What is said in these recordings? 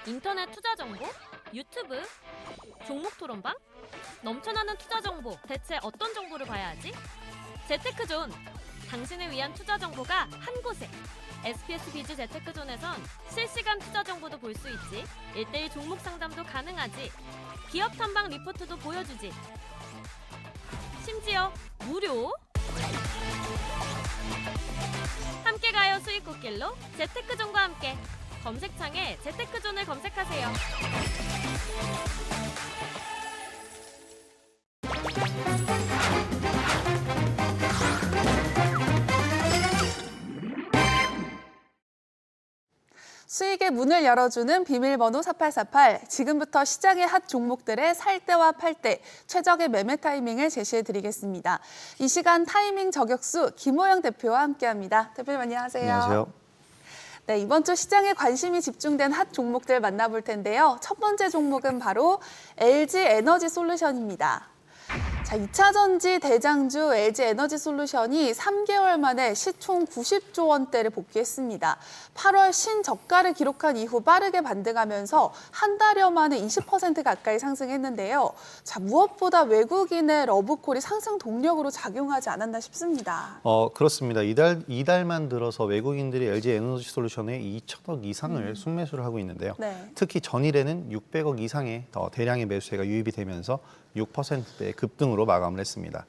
인터넷 투자 정보? 유튜브? 종목 토론방? 넘쳐나는 투자 정보, 대체 어떤 정보를 봐야 하지? 재테크존! 당신을 위한 투자 정보가 한 곳에! SPS 비즈 재테크존에선 실시간 투자 정보도 볼 수 있지, 1:1 종목 상담도 가능하지, 기업 탐방 리포트도 보여주지, 심지어 무료! 함께 가요 수익 꽃길로 재테크존과 함께! 검색창에 재테크존을 검색하세요. 수익의 문을 열어주는 비밀번호 4848. 지금부터 시장의 핫 종목들의 살 때와 팔 때 최적의 매매 타이밍을 제시해드리겠습니다. 이 시간 타이밍 저격수 김호영 대표와 함께합니다. 대표님 안녕하세요. 안녕하세요. 네, 이번 주 시장에 관심이 집중된 핫 종목들 만나볼 텐데요. 첫 번째 종목은 바로 LG에너지솔루션입니다. 자, 2차 전지 대장주 LG에너지솔루션이 3개월 만에 시총 90조 원대를 복귀했습니다. 8월 신저가를 기록한 이후 빠르게 반등하면서 한 달여 만에 20% 가까이 상승했는데요. 자, 무엇보다 외국인의 러브콜이 상승 동력으로 작용하지 않았나 싶습니다. 그렇습니다. 이달만 들어서 외국인들이 LG에너지솔루션에 2천억 이상을 순매수를 하고 있는데요. 네. 특히 전일에는 600억 이상의 대량의 매수세가 유입이 되면서 6%의 급등으로 마감을 했습니다.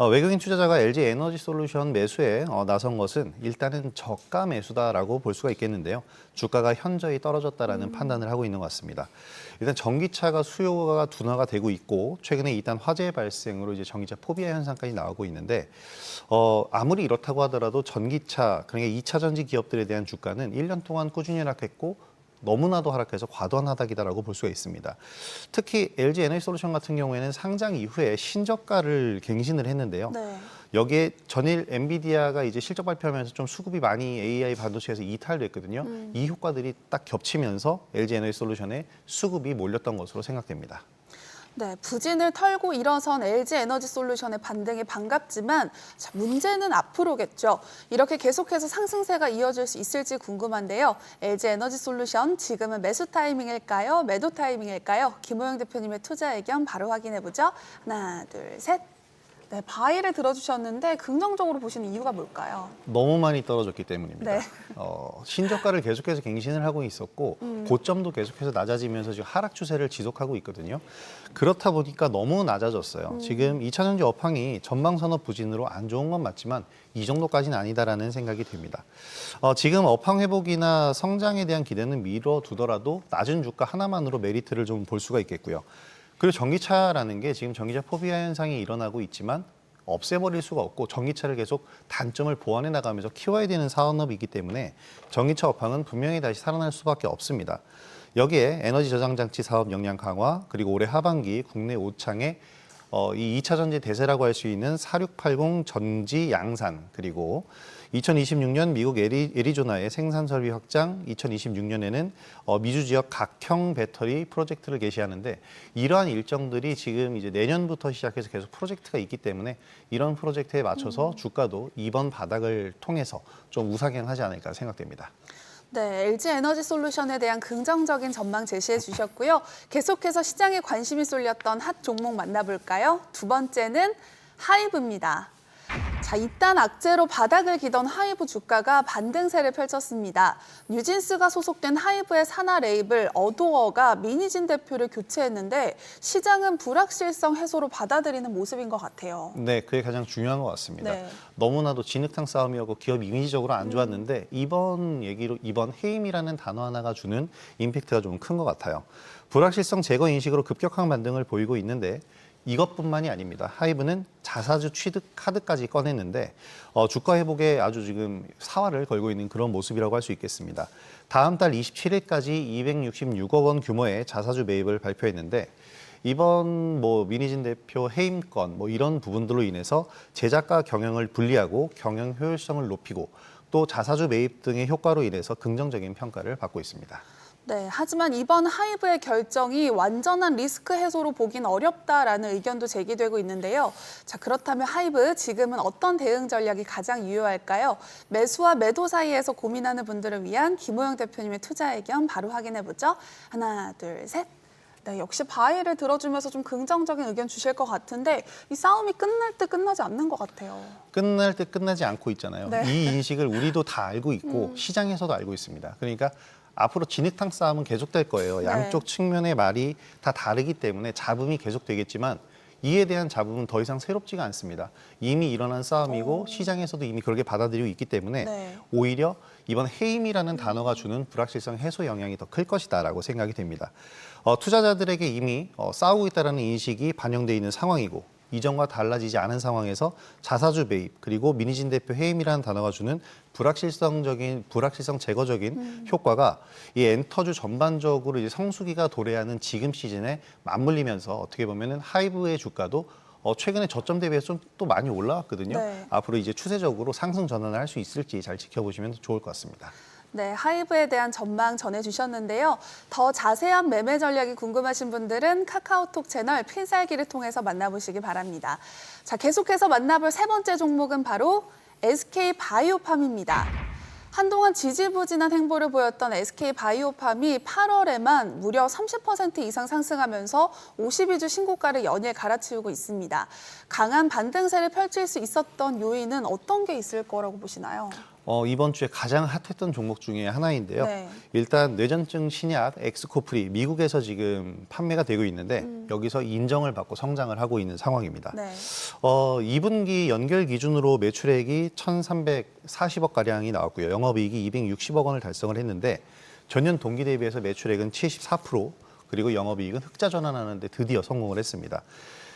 외국인 투자자가 LG에너지솔루션 매수에 나선 것은 일단은 저가 매수다라고 볼 수가 있겠는데요. 주가가 현저히 떨어졌다라는 판단을 하고 있는 것 같습니다. 일단 전기차가 수요가 둔화가 되고 있고 최근에 일단 화재 발생으로 이제 전기차 포비아 현상까지 나오고 있는데 아무리 이렇다고 하더라도 전기차 그러니까 2차 전지 기업들에 대한 주가는 1년 동안 꾸준히 하락했고 너무나도 하락해서 과도한 하락이다라고 볼 수가 있습니다. 특히 LG에너지솔루션 같은 경우에는 상장 이후에 신저가를 갱신을 했는데요. 네. 여기에 전일 엔비디아가 이제 실적 발표하면서 좀 수급이 많이 AI 반도체에서 이탈됐거든요. 이 효과들이 딱 겹치면서 LG에너지솔루션에 수급이 몰렸던 것으로 생각됩니다. 네, 부진을 털고 일어선 LG에너지솔루션의 반등이 반갑지만 자, 문제는 앞으로겠죠. 이렇게 계속해서 상승세가 이어질 수 있을지 궁금한데요. LG에너지솔루션 지금은 매수 타이밍일까요? 매도 타이밍일까요? 김호영 대표님의 투자 의견 바로 확인해보죠. 하나, 둘, 셋. 네, 바이를 들어주셨는데 긍정적으로 보시는 이유가 뭘까요? 너무 많이 떨어졌기 때문입니다. 네. 신저가를 계속해서 갱신을 하고 있었고 고점도 계속해서 낮아지면서 지금 하락 추세를 지속하고 있거든요. 그렇다 보니까 너무 낮아졌어요. 지금 2차 전지 업황이 전방 산업 부진으로 안 좋은 건 맞지만 이 정도까지는 아니다라는 생각이 듭니다. 지금 업황 회복이나 성장에 대한 기대는 미뤄두더라도 낮은 주가 하나만으로 메리트를 좀 볼 수가 있겠고요. 그리고 전기차라는 게 지금 전기차 포비아 현상이 일어나고 있지만 없애버릴 수가 없고 전기차를 계속 단점을 보완해 나가면서 키워야 되는 산업이기 때문에 전기차 업황은 분명히 다시 살아날 수밖에 없습니다. 여기에 에너지 저장 장치 사업 역량 강화 그리고 올해 하반기 국내 5창의 이 2차 전지 대세라고 할 수 있는 4680 전지 양산 그리고 2026년 미국 애리조나의 생산 설비 확장, 2026년에는 미주 지역 각형 배터리 프로젝트를 개시하는데 이러한 일정들이 지금 이제 내년부터 시작해서 계속 프로젝트가 있기 때문에 이런 프로젝트에 맞춰서 주가도 이번 바닥을 통해서 좀 우상향하지 않을까 생각됩니다. 네, LG에너지솔루션에 대한 긍정적인 전망 제시해 주셨고요. 계속해서 시장에 관심이 쏠렸던 핫 종목 만나볼까요? 두 번째는 하이브입니다. 자, 이딴 악재로 바닥을 기던 하이브 주가가 반등세를 펼쳤습니다. 뉴진스가 소속된 하이브의 산하 레이블 어도어가 미니진 대표를 교체했는데 시장은 불확실성 해소로 받아들이는 모습인 것 같아요. 네, 그게 가장 중요한 것 같습니다. 네. 너무나도 진흙탕 싸움이었고 기업 이미지적으로 안 좋았는데 이번 해임이라는 단어 하나가 주는 임팩트가 좀 큰 것 같아요. 불확실성 제거 인식으로 급격한 반등을 보이고 있는데 이것뿐만이 아닙니다. 하이브는 자사주 취득 카드까지 꺼냈는데 주가 회복에 아주 지금 사활을 걸고 있는 그런 모습이라고 할 수 있겠습니다. 다음 달 27일까지 266억 원 규모의 자사주 매입을 발표했는데 이번 미니진 대표 해임권 이런 부분들로 인해서 제작과 경영을 분리하고 경영 효율성을 높이고 또 자사주 매입 등의 효과로 인해서 긍정적인 평가를 받고 있습니다. 네, 하지만 이번 하이브의 결정이 완전한 리스크 해소로 보긴 어렵다라는 의견도 제기되고 있는데요. 자, 그렇다면 하이브 지금은 어떤 대응 전략이 가장 유효할까요? 매수와 매도 사이에서 고민하는 분들을 위한 김호영 대표님의 투자 의견 바로 확인해 보죠. 하나, 둘, 셋. 네, 역시 바이를 들어주면서 좀 긍정적인 의견 주실 것 같은데 이 싸움이 끝날 때 끝나지 않는 것 같아요. 끝날 때 끝나지 않고 있잖아요. 네. 이 인식을 우리도 다 알고 있고 시장에서도 알고 있습니다. 그러니까 앞으로 진흙탕 싸움은 계속될 거예요. 네. 양쪽 측면의 말이 다 다르기 때문에 잡음이 계속되겠지만 이에 대한 잡음은 더 이상 새롭지가 않습니다. 이미 일어난 싸움이고 시장에서도 이미 그렇게 받아들이고 있기 때문에 네. 오히려 이번 해임이라는 단어가 주는 불확실성 해소 영향이 더 클 것이다라고 생각이 됩니다. 투자자들에게 이미 싸우고 있다는 인식이 반영돼 있는 상황이고 이전과 달라지지 않은 상황에서 자사주 매입 그리고 민희진 대표 해임이라는 단어가 주는 불확실성 제거적인 효과가 이 엔터주 전반적으로 이제 성수기가 도래하는 지금 시즌에 맞물리면서 어떻게 보면은 하이브의 주가도 최근에 저점 대비해서 좀 또 많이 올라왔거든요. 네. 앞으로 이제 추세적으로 상승 전환을 할 수 있을지 잘 지켜보시면 좋을 것 같습니다. 네, 하이브에 대한 전망 전해주셨는데요. 더 자세한 매매 전략이 궁금하신 분들은 카카오톡 채널 필살기를 통해서 만나보시기 바랍니다. 자, 계속해서 만나볼 세 번째 종목은 바로 SK바이오팜입니다. 한동안 지지부진한 행보를 보였던 SK바이오팜이 8월에만 무려 30% 이상 상승하면서 52주 신고가를 연일 갈아치우고 있습니다. 강한 반등세를 펼칠 수 있었던 요인은 어떤 게 있을 거라고 보시나요? 이번 주에 가장 핫했던 종목 중에 하나인데요. 네. 일단 뇌전증 신약 엑스코프리 미국에서 지금 판매가 되고 있는데 여기서 인정을 받고 성장을 하고 있는 상황입니다. 네. 2분기 연결 기준으로 매출액이 1,340억 가량이 나왔고요. 영업이익이 260억 원을 달성을 했는데 전년 동기 대비해서 매출액은 74% 그리고 영업이익은 흑자 전환하는데 드디어 성공을 했습니다.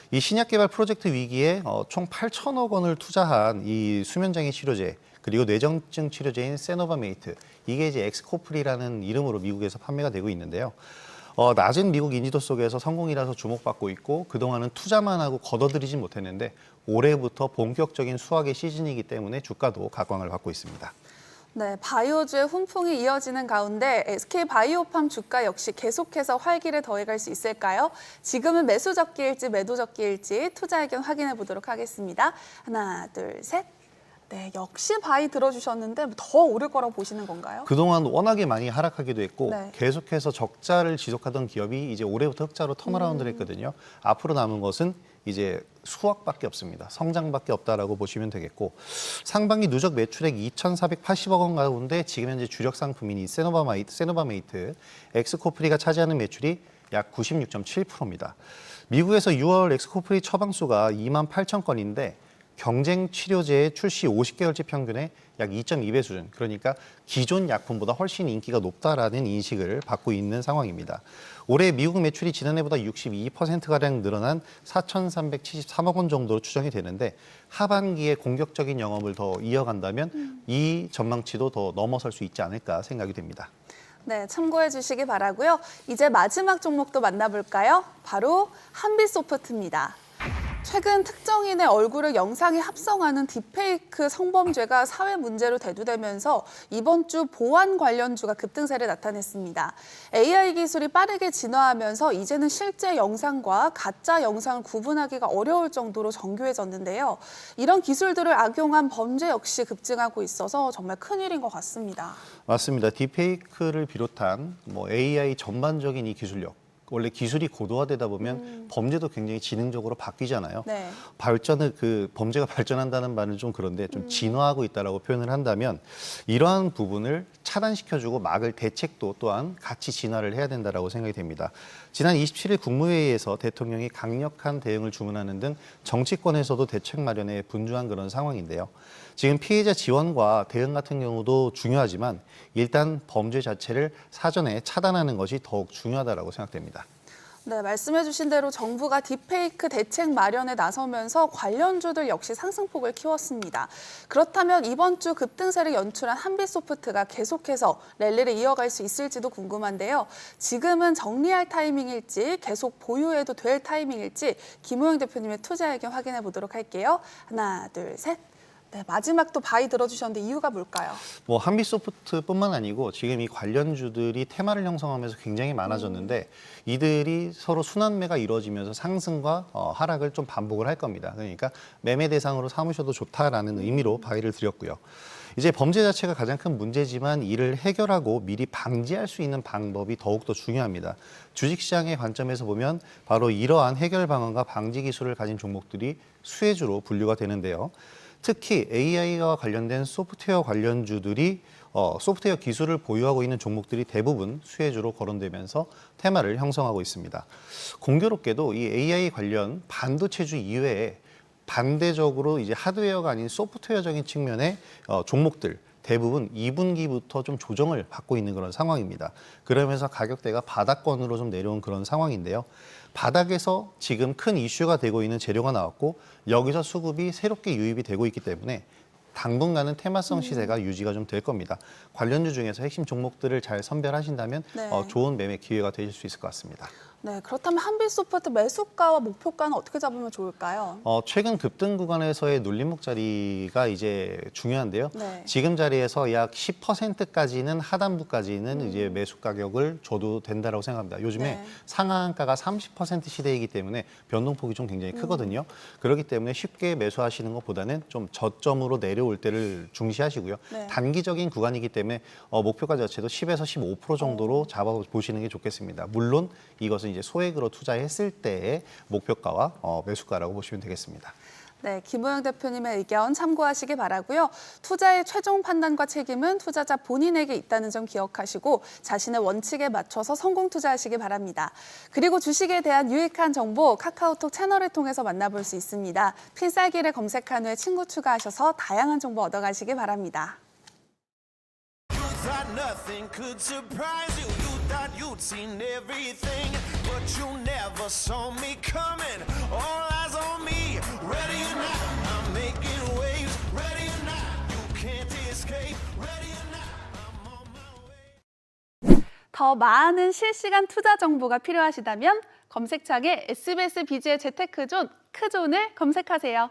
이 신약 개발 프로젝트 위기에 총 8천억 원을 투자한 이 수면장애 치료제 그리고 뇌전증 치료제인 세노바메이트 이게 이제 엑스코프리라는 이름으로 미국에서 판매가 되고 있는데요. 낮은 미국 인지도 속에서 성공이라서 주목받고 있고 그동안은 투자만 하고 걷어들이진 못했는데 올해부터 본격적인 수확의 시즌이기 때문에 주가도 각광을 받고 있습니다. 네, 바이오주의 훈풍이 이어지는 가운데 SK바이오팜 주가 역시 계속해서 활기를 더해갈 수 있을까요? 지금은 매수 적기일지 매도 적기일지 투자 의견 확인해 보도록 하겠습니다. 하나, 둘, 셋. 네, 역시 바이 들어주셨는데 더 오를 거라고 보시는 건가요? 그동안 워낙에 많이 하락하기도 했고 네. 계속해서 적자를 지속하던 기업이 이제 올해부터 흑자로 턴어라운드를 했거든요. 앞으로 남은 것은 이제 수확밖에 없습니다. 성장밖에 없다라고 보시면 되겠고 상반기 누적 매출액 2,480억 원 가운데 지금 현재 주력 상품인 이 세노바메이트 엑스코프리가 차지하는 매출이 약 96.7%입니다. 미국에서 6월 엑스코프리 처방수가 2만 8천 건인데 경쟁 치료제의 출시 50개월치 평균의 약 2.2배 수준, 그러니까 기존 약품보다 훨씬 인기가 높다라는 인식을 받고 있는 상황입니다. 올해 미국 매출이 지난해보다 62%가량 늘어난 4,373억 원 정도로 추정이 되는데 하반기에 공격적인 영업을 더 이어간다면 이 전망치도 더 넘어설 수 있지 않을까 생각이 됩니다. 네, 참고해 주시기 바라고요. 이제 마지막 종목도 만나볼까요? 바로 한빛소프트입니다. 최근 특정인의 얼굴을 영상에 합성하는 딥페이크 성범죄가 사회 문제로 대두되면서 이번 주 보안 관련주가 급등세를 나타냈습니다. AI 기술이 빠르게 진화하면서 이제는 실제 영상과 가짜 영상을 구분하기가 어려울 정도로 정교해졌는데요. 이런 기술들을 악용한 범죄 역시 급증하고 있어서 정말 큰일인 것 같습니다. 맞습니다. 딥페이크를 비롯한 AI 전반적인 이 기술력, 원래 기술이 고도화되다 보면 범죄도 굉장히 지능적으로 바뀌잖아요. 네. 범죄가 발전한다는 말은 좀 그런데 좀 진화하고 있다라고 표현을 한다면 이러한 부분을 차단시켜주고 막을 대책도 또한 같이 진화를 해야 된다라고 생각이 됩니다. 지난 27일 국무회의에서 대통령이 강력한 대응을 주문하는 등 정치권에서도 대책 마련에 분주한 그런 상황인데요. 지금 피해자 지원과 대응 같은 경우도 중요하지만 일단 범죄 자체를 사전에 차단하는 것이 더욱 중요하다고 생각됩니다. 네, 말씀해 주신 대로 정부가 딥페이크 대책 마련에 나서면서 관련주들 역시 상승폭을 키웠습니다. 그렇다면 이번 주 급등세를 연출한 한빛소프트가 계속해서 랠리를 이어갈 수 있을지도 궁금한데요. 지금은 정리할 타이밍일지 계속 보유해도 될 타이밍일지 김호영 대표님의 투자 의견 확인해 보도록 할게요. 하나, 둘, 셋. 네, 마지막 또 바이 들어주셨는데 이유가 뭘까요? 뭐 한빛소프트뿐만 아니고 지금 이 관련주들이 테마를 형성하면서 굉장히 많아졌는데 이들이 서로 순환매가 이루어지면서 상승과 하락을 좀 반복을 할 겁니다. 그러니까 매매 대상으로 삼으셔도 좋다라는 의미로 바이를 드렸고요. 이제 범죄 자체가 가장 큰 문제지만 이를 해결하고 미리 방지할 수 있는 방법이 더욱더 중요합니다. 주식시장의 관점에서 보면 바로 이러한 해결 방안과 방지 기술을 가진 종목들이 수혜주로 분류가 되는데요. 특히 AI와 관련된 소프트웨어 관련주들이 소프트웨어 기술을 보유하고 있는 종목들이 대부분 수혜주로 거론되면서 테마를 형성하고 있습니다. 공교롭게도 이 AI 관련 반도체주 이외에 반대적으로 이제 하드웨어가 아닌 소프트웨어적인 측면의 종목들 대부분 2분기부터 좀 조정을 받고 있는 그런 상황입니다. 그러면서 가격대가 바닥권으로 좀 내려온 그런 상황인데요. 바닥에서 지금 큰 이슈가 되고 있는 재료가 나왔고 여기서 수급이 새롭게 유입이 되고 있기 때문에 당분간은 테마성 시세가 유지가 좀 될 겁니다. 관련주 중에서 핵심 종목들을 잘 선별하신다면 네. 좋은 매매 기회가 되실 수 있을 것 같습니다. 네, 그렇다면 한빛소프트 매수가와 목표가는 어떻게 잡으면 좋을까요? 최근 급등 구간에서의 눌림목 자리가 이제 중요한데요. 네. 지금 자리에서 약 10%까지는 하단부까지는 이제 매수 가격을 줘도 된다라고 생각합니다. 요즘에 네. 상한가가 30% 시대이기 때문에 변동폭이 좀 굉장히 크거든요. 그렇기 때문에 쉽게 매수하시는 것보다는 좀 저점으로 내려올 때를 중시하시고요. 네. 단기적인 구간이기 때문에 목표가 자체도 10에서 15% 정도로 잡아보시는 게 좋겠습니다. 물론 이것은 이제 소액으로 투자했을 때의 목표가와 매수가라고 보시면 되겠습니다. 네, 김호영 대표님의 의견 참고하시기 바라고요. 투자의 최종 판단과 책임은 투자자 본인에게 있다는 점 기억하시고 자신의 원칙에 맞춰서 성공 투자하시기 바랍니다. 그리고 주식에 대한 유익한 정보 카카오톡 채널을 통해서 만나볼 수 있습니다. 필살기를 검색한 후에 친구 추가하셔서 다양한 정보 얻어가시기 바랍니다. Thought nothing could surprise you. You thought you'd seen everything, but you never saw me coming. All eyes on me, ready or not, I'm making waves. Ready or not, you can't escape. Ready or not, I'm on my way. 더 많은 실시간 투자 정보가 필요하시다면 검색창에 SBS 비즈의 재테크존, 크존을 검색하세요.